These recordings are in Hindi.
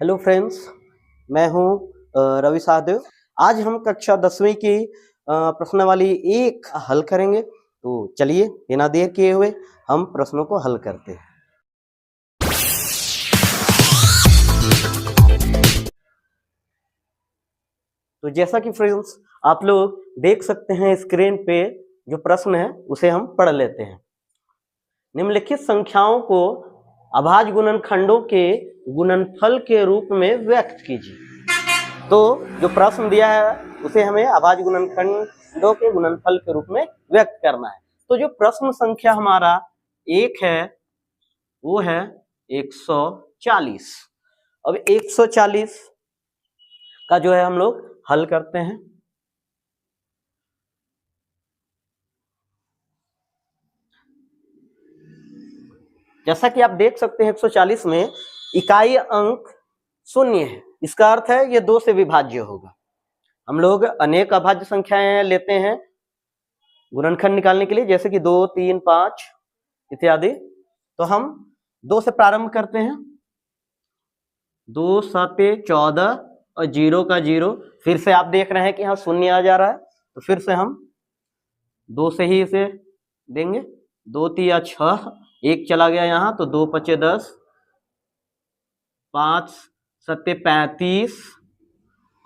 हेलो फ्रेंड्स, मैं हूं रवि सहदेव। आज हम कक्षा 10वीं की प्रश्नावली 1 हल करेंगे। तो चलिए बिना देर किए हुए हम प्रश्नों को हल करते हैं। तो जैसा कि फ्रेंड्स आप लोग देख सकते हैं स्क्रीन पे जो प्रश्न है उसे हम पढ़ लेते हैं। निम्नलिखित संख्याओं को अभाज्य गुणनखंडों के गुणनफल के रूप में व्यक्त कीजिए। तो जो प्रश्न दिया है उसे हमें अभाज्य गुणनखंडों के गुणनफल के रूप में व्यक्त करना है। तो जो प्रश्न संख्या हमारा 1 है वो है 140। अब 140 का जो है हम लोग हल करते हैं। जैसा कि आप देख सकते हैं 140 में इकाई अंक 0 है, इसका अर्थ है ये 2 से विभाज्य होगा। हम लोग अनेक अभाज्य संख्याएं लेते हैं गुणनखंड निकालने के लिए, जैसे कि 2, 3, 5 इत्यादि। तो हम 2 से प्रारंभ करते हैं। 2 7 14 और 0 का 0। फिर से आप देख रहे हैं कि यहाँ 0 आ जा रहा है, तो फिर से हम 2 से ही इसे देंगे। 2 3 6, 1 चला गया यहाँ, तो 2 5 10, 5 7 35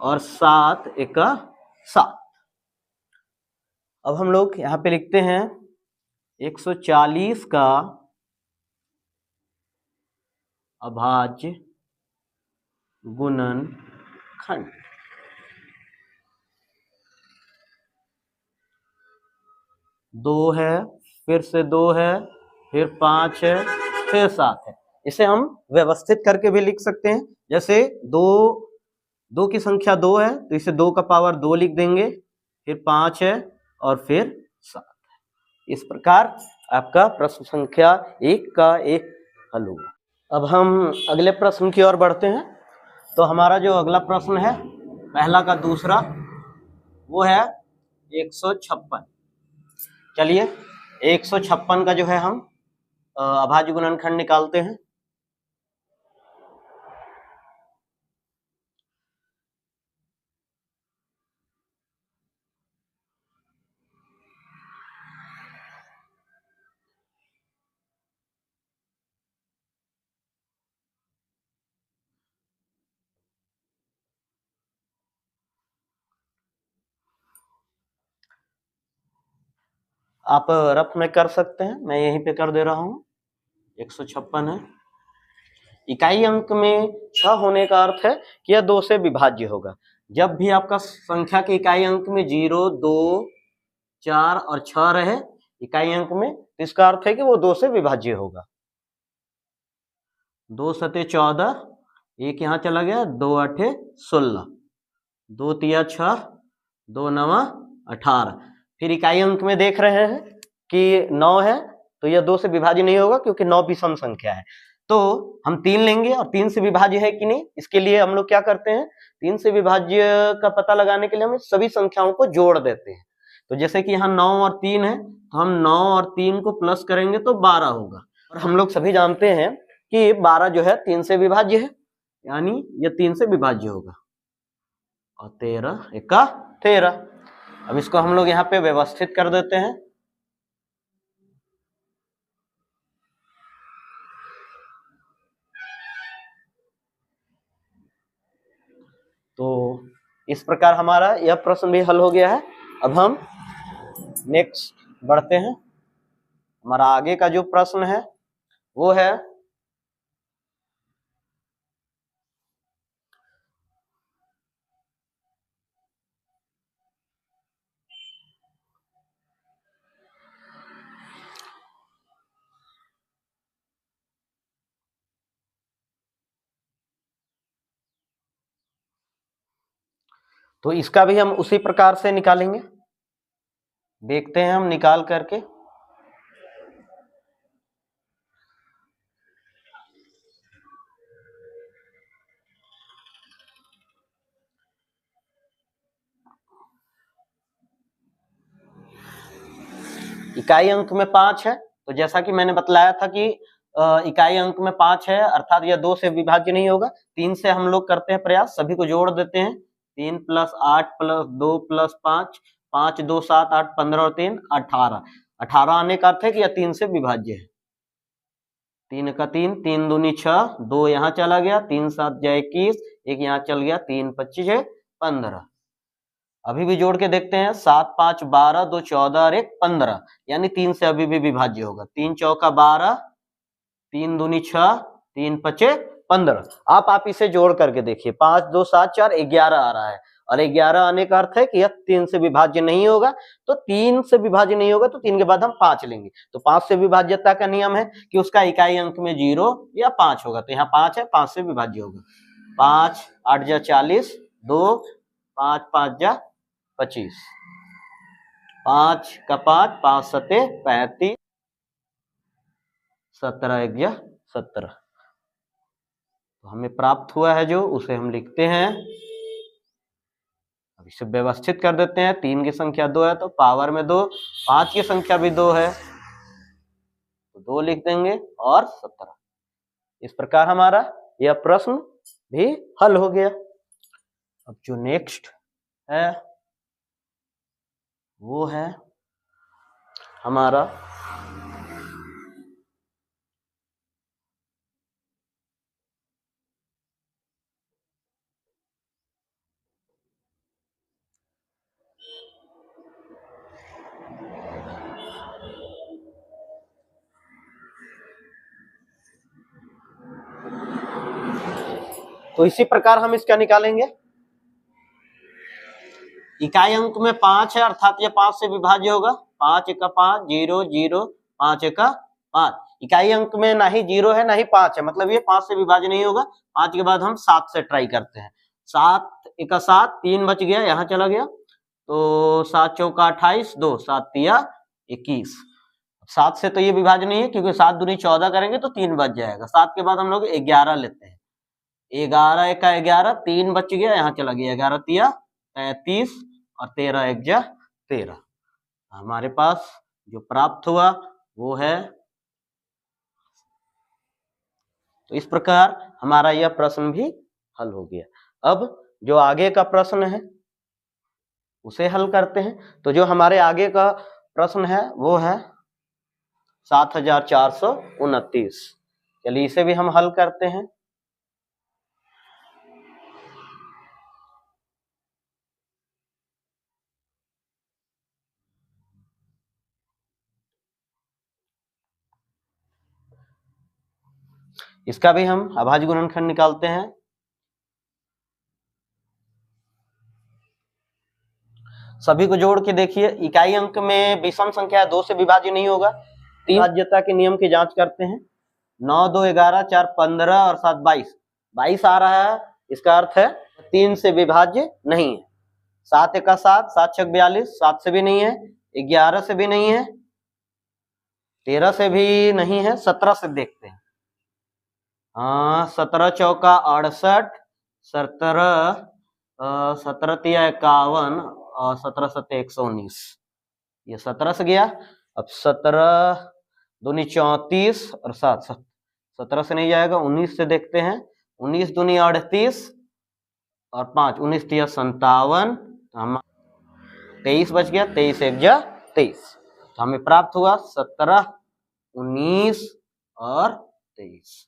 और 7 1 7। अब हम लोग यहाँ पे लिखते हैं 140 का अभाज्य गुणनखंड। दो है, फिर से 2 है, फिर 5 है, फिर 7 है। इसे हम व्यवस्थित करके भी लिख सकते हैं। जैसे 2 की संख्या 2 है तो इसे 2 का पावर 2 लिख देंगे, फिर 5 है और फिर 7 है। इस प्रकार आपका प्रश्न संख्या 1 का 1 हल होगा। अब हम अगले प्रश्न की ओर बढ़ते हैं। तो हमारा जो अगला प्रश्न है, पहला का दूसरा, वो है 156। चलिए 156 का जो है हम अभाज्य गुणनखंड निकालते हैं। आप रफ में कर सकते हैं, मैं यहीं पे कर दे रहा हूं। 156 है। इकाई अंक में 6 होने का अर्थ है कि यह 2 से विभाज्य होगा। जब भी आपका संख्या के इकाई अंक में 0, 2, 4 और 6 रहे इकाई अंक में, तो इसका अर्थ है कि वो 2 से विभाज्य होगा। 2 7 14, 1 यहाँ चला गया, 2 8 16, 2 3 6, 2 9 18। फिर इकाई अंक में देख रहे हैं कि 9 है, तो यह 2 से विभाज्य नहीं होगा क्योंकि 9 विषम संख्या है। तो हम 3 लेंगे और 3 से विभाज्य है कि नहीं, इसके लिए हम लोग क्या करते हैं, 3 से विभाज्य का पता लगाने के लिए हम सभी संख्याओं को जोड़ देते हैं। तो जैसे कि यहाँ 9 और 3 है, तो हम 9 और 3 को प्लस करेंगे तो 12 होगा। और हम लोग सभी जानते हैं कि 12 जो है 3 से विभाज्य है, यानी यह 3 से विभाज्य होगा। और 13 1 13। अब इसको हम लोग यहाँ पे व्यवस्थित कर देते हैं। तो इस प्रकार हमारा यह प्रश्न भी हल हो गया है। अब हम नेक्स्ट बढ़ते हैं। हमारा आगे का जो प्रश्न है वो है तो इसका भी हम उसी प्रकार से निकालेंगे। देखते हैं हम निकाल करके। इकाई अंक में 5 है, तो जैसा कि मैंने बतलाया था कि इकाई अंक में 5 है, अर्थात यह 2 से विभाज्य नहीं होगा। 3 से हम लोग करते हैं प्रयास, सभी को जोड़ देते हैं। 3 + 8 + 2 + 5, 5 2 7 8 15 और 3 18। 18 आने का अर्थ है कि यह 3 से विभाज्य है। 3 का 3, 3 दूनी 6, 2 यहाँ चला गया, 3 7 जा 21, एक यहाँ चल गया, 3 25 है 15। अभी भी जोड़ के देखते हैं, 7 5 12, 2 14 और 1 15, यानी 3 से अभी भी विभाज्य होगा। 3 चौका 12, 3 दूनी 6, 3 पचे 15। आप इसे जोड़ करके देखिए, 5 2 7 4 11 आ रहा है, और 11 आने का अर्थ है कि यह 3 से विभाज्य नहीं होगा। तो 3 से विभाज्य नहीं होगा तो 3 के बाद हम 5 लेंगे। तो 5 से विभाज्यता का नियम है कि उसका इकाई अंक में 0 या 5 होगा। तो यहाँ 5 है, 5 से विभाज्य होगा। 5 8 जा 40, 2 5 5 जा 25, 5 का 5, 5 सते 35, 17 1 जा 17। तो हमें प्राप्त हुआ है जो, उसे हम लिखते हैं। अब इसे व्यवस्थित कर देते हैं। 3 की संख्या 2 है तो पावर में 2, 5 की संख्या भी 2 है तो 2 लिख देंगे, और 17। इस प्रकार हमारा यह प्रश्न भी हल हो गया। अब जो नेक्स्ट है वो है हमारा तो इसी प्रकार हम इसका निकालेंगे। इकाई अंक में 5 है, अर्थात ये 5 से विभाज्य होगा। 5 1 5, 0 0, 5 1 5। इकाई अंक में ना ही 0 है ना ही 5 है, मतलब ये 5 से विभाज्य नहीं होगा। 5 के बाद हम 7 से ट्राई करते हैं। 7 1 7, 3 बच गया, यहाँ चला गया, तो 7 चौका 28, 2 7 तिया 21। 7 से तो ये विभाज्य नहीं है, क्योंकि 7 दूनी 14 करेंगे तो 3 बच जाएगा। 7 के बाद हम लोग 11 लेते हैं। 11 1 11, 3 बच गया, यहाँ चला गया, 11 तिया 33 और 13 1 जा 13। हमारे पास जो प्राप्त हुआ वो है। तो इस प्रकार हमारा यह प्रश्न भी हल हो गया। अब जो आगे का प्रश्न है उसे हल करते हैं। तो जो हमारे आगे का प्रश्न है वो है 7429। चलिए इसे भी हम हल करते हैं। इसका भी हम अभाज्य गुणनखंड निकालते हैं। सभी को जोड़ के देखिए, इकाई अंक में विषम संख्या 2 से विभाज्य नहीं होगा। विभाज्यता के नियम की जांच करते हैं। 9 2 11, 4 15 और 7 22। 22 आ रहा है, इसका अर्थ है 3 से विभाज्य नहीं है। 7 1 7, 7 6 42, 7 से भी नहीं है, 11 से भी नहीं है, 13 से भी नहीं है, 17 से देखते हैं। 17 चौका 68, 17 तिया 51 और 17 सत्ते 119। ये 17 से गया। अब 17 दूनी 34 और 7 17 से नहीं जाएगा, 19 से देखते हैं। 19 दूनी 38 और 5 19 तिया 57, तो हम 23 बच गया, 23 1 जा 23। तो हमें प्राप्त हुआ 17 19 और 23।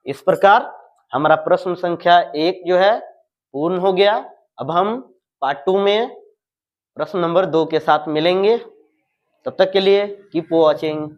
इस प्रकार हमारा प्रश्न संख्या 1 जो है पूर्ण हो गया। अब हम पार्ट 2 में प्रश्न नंबर 2 के साथ मिलेंगे। तब तक के लिए कीप वॉचिंग।